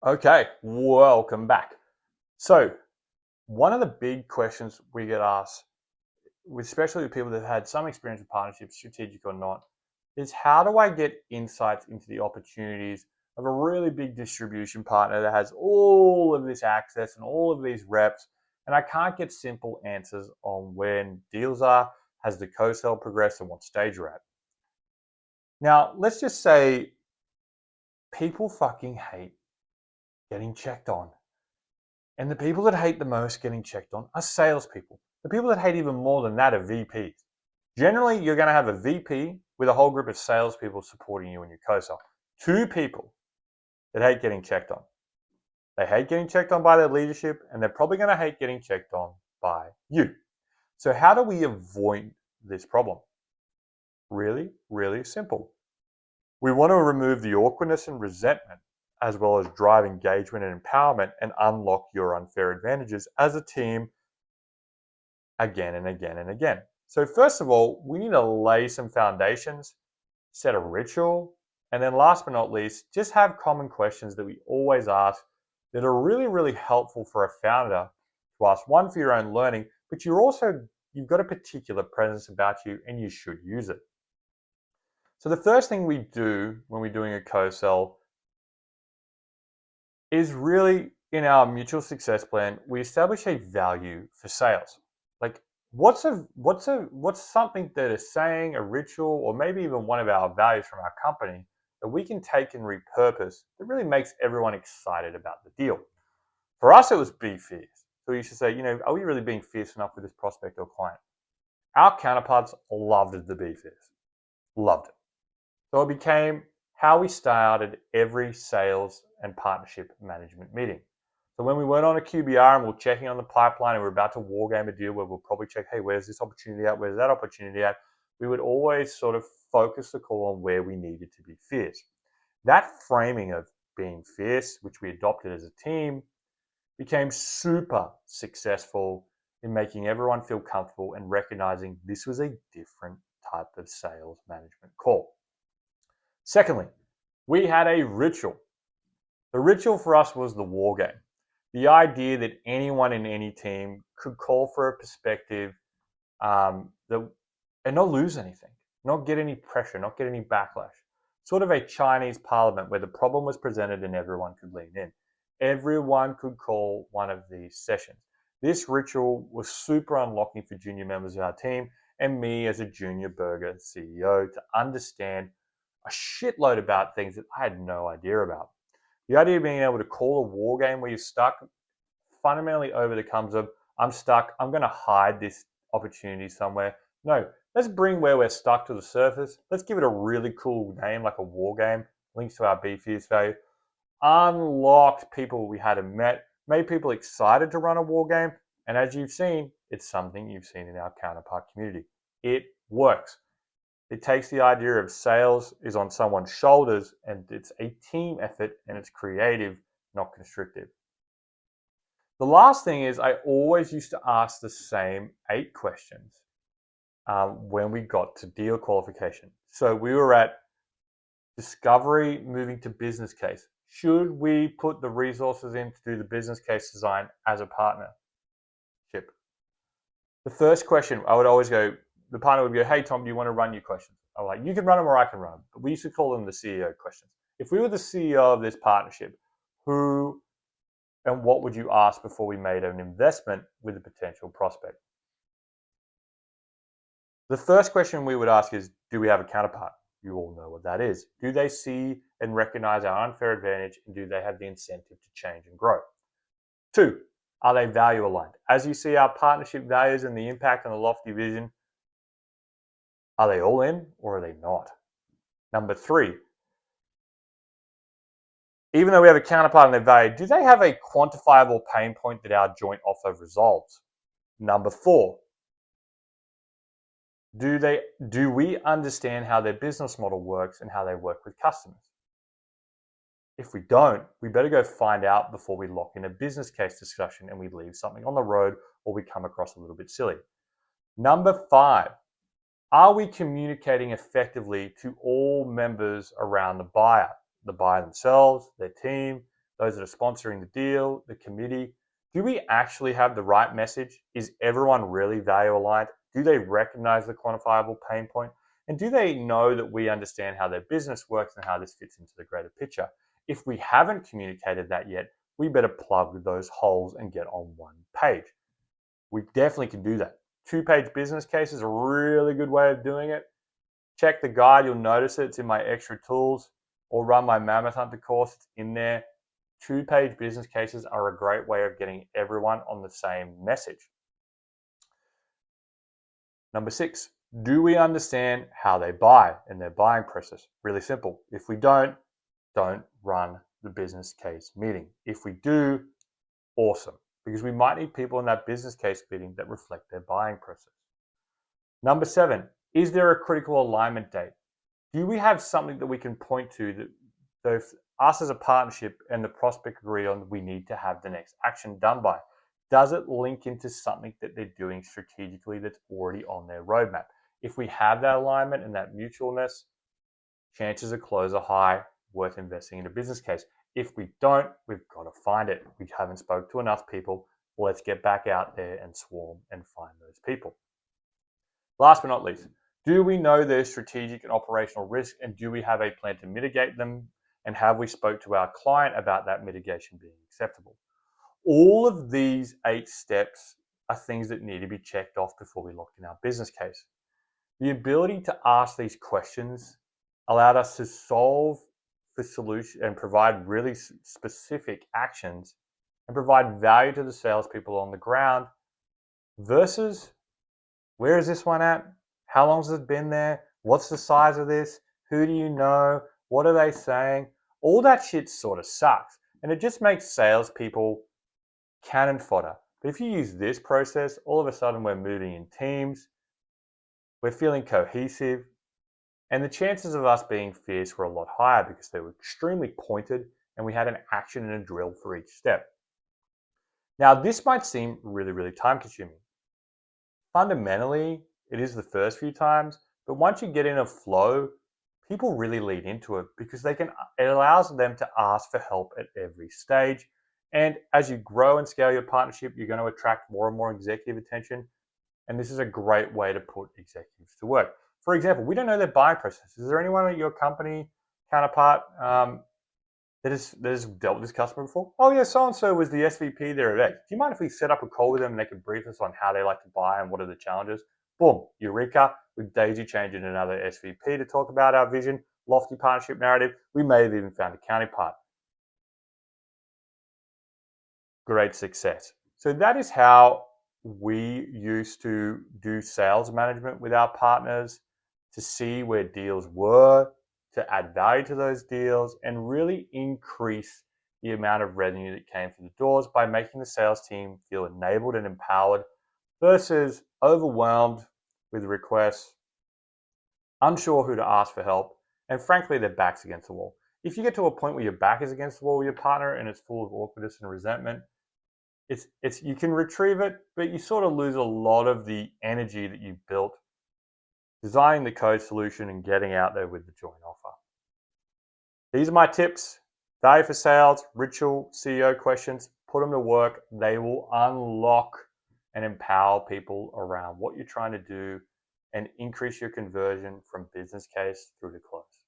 Okay, welcome back. So, one of the big questions we get asked, especially with people that have had some experience with partnerships, strategic or not, is how do I get insights into the opportunities of a really big distribution partner that has all of this access and all of these reps, and I can't get simple answers on when deals are, has the co-sell progressed, and what stage we're at. Now, let's just say people fucking hate getting checked on. And the people that hate the most getting checked on are salespeople. The people that hate even more than that are VPs. Generally, you're going to have a VP with a whole group of salespeople supporting you in your co-sell. Two people that hate getting checked on. They hate getting checked on by their leadership, and they're probably going to hate getting checked on by you. So how do we avoid this problem? Really, really simple. We want to remove the awkwardness and resentment, as well as drive engagement and empowerment and unlock your unfair advantages as a team again and again and again. So first of all, we need to lay some foundations, set a ritual, and then last but not least, just have common questions that we always ask that are really, really helpful for a founder to ask. One, for your own learning, but you've got a particular presence about you and you should use it. So the first thing we do when we're doing a co-sell is really in our mutual success plan, we establish a value for sales. Like what's something that is saying, a ritual, or maybe even one of our values from our company that we can take and repurpose that really makes everyone excited about the deal. For us, it was be fierce. So we used to say, are we really being fierce enough with this prospect or client? Our counterparts loved the be fierce, loved it. So it became how we started every sales and partnership management meeting. So when we went on a QBR and we're checking on the pipeline and we're about to war game a deal where we'll probably check, hey, where's this opportunity at? Where's that opportunity at? We would always sort of focus the call on where we needed to be fierce. That framing of being fierce, which we adopted as a team, became super successful in making everyone feel comfortable and recognizing this was a different type of sales management call. Secondly, we had a ritual. The ritual for us was the war game. The idea that anyone in any team could call for a perspective and not lose anything, not get any pressure, not get any backlash. Sort of a Chinese parliament where the problem was presented and everyone could lean in. Everyone could call one of these sessions. This ritual was super unlocking for junior members of our team and me as a junior burger CEO to understand a shitload about things that I had no idea about. The idea of being able to call a war game where you're stuck fundamentally over the comes of, I'm stuck, I'm going to hide this opportunity somewhere. No, let's bring where we're stuck to the surface. Let's give it a really cool name like a war game, links to our BFierce value. Unlocked people we hadn't met, made people excited to run a war game. And as you've seen, it's something you've seen in our counterpart community. It works. It takes the idea of sales is on someone's shoulders and it's a team effort and it's creative, not constrictive. The last thing is I always used to ask the same 8 questions when we got to deal qualification. So we were at discovery, moving to business case. Should we put the resources in to do the business case design as a partnership? The first question I would always go, the partner would go, hey, Tom, do you want to run your questions? I'm like, you can run them or I can run them. But we used to call them the CEO questions. If we were the CEO of this partnership, who and what would you ask before we made an investment with a potential prospect? The first question we would ask is, do we have a counterpart? You all know what that is. Do they see and recognize our unfair advantage, and do they have the incentive to change and grow? 2, are they value aligned? As you see our partnership values and the impact on the lofty vision, are they all in or are they not? Number 3, even though we have a counterpart and their value, do they have a quantifiable pain point that our joint offer resolves? Number 4, do we understand how their business model works and how they work with customers? If we don't, we better go find out before we lock in a business case discussion and we leave something on the road or we come across a little bit silly. Number 5, are we communicating effectively to all members around the buyer themselves, their team, those that are sponsoring the deal, the committee. Do we actually have the right message? Is everyone really value aligned? Do they recognize the quantifiable pain point? And do they know that we understand how their business works and how this fits into the greater picture? If we haven't communicated that yet, we better plug those holes and get on one page. We definitely can do that. 2-page business case is a really good way of doing it. Check the guide, you'll notice it. It's in my extra tools, or run my Mammoth Hunter course, it's in there. 2-page business cases are a great way of getting everyone on the same message. Number 6, do we understand how they buy and their buying process? Really simple. If we don't run the business case meeting. If we do, awesome, because we might need people in that business case meeting that reflect their buying process. Number 7, is there a critical alignment date? Do we have something that we can point to that if us as a partnership and the prospect agree on, we need to have the next action done by? Does it link into something that they're doing strategically that's already on their roadmap? If we have that alignment and that mutualness, chances of close are high, worth investing in a business case. If we don't, we've got to find it. We haven't spoke to enough people. Let's get back out there and swarm and find those people. Last but not least, do we know their strategic and operational risk, and do we have a plan to mitigate them? And have we spoke to our client about that mitigation being acceptable? All of these 8 steps are things that need to be checked off before we lock in our business case. The ability to ask these questions allowed us to solve the solution and provide really specific actions and provide value to the salespeople on the ground versus, where is this one at? How long has it been there? What's the size of this? Who do you know? What are they saying? All that shit sort of sucks. And it just makes salespeople cannon fodder. But if you use this process, all of a sudden we're moving in teams, we're feeling cohesive, and the chances of us being fierce were a lot higher because they were extremely pointed and we had an action and a drill for each step. Now, this might seem really, really time consuming. Fundamentally, it is the first few times, but once you get in a flow, people really lead into it because it allows them to ask for help at every stage. And as you grow and scale your partnership, you're going to attract more and more executive attention. And this is a great way to put executives to work. For example, we don't know their buying process. Is there anyone at your company, counterpart, that has dealt with this customer before? Oh yeah, so-and-so was the SVP there at X. Do you mind if we set up a call with them and they can brief us on how they like to buy and what are the challenges? Boom, eureka, we've daisy chained in another SVP to talk about our vision, lofty partnership narrative. We may have even found a counterpart. Great success. So that is how we used to do sales management with our partners, to see where deals were, to add value to those deals, and really increase the amount of revenue that came through the doors by making the sales team feel enabled and empowered versus overwhelmed with requests, unsure who to ask for help, and frankly, their backs against the wall. If you get to a point where your back is against the wall with your partner and it's full of awkwardness and resentment, it's you can retrieve it, but you sort of lose a lot of the energy that you built designing the code solution and getting out there with the joint offer. These are my tips. Value for sales, ritual, CEO questions, put them to work. They will unlock and empower people around what you're trying to do and increase your conversion from business case through to close.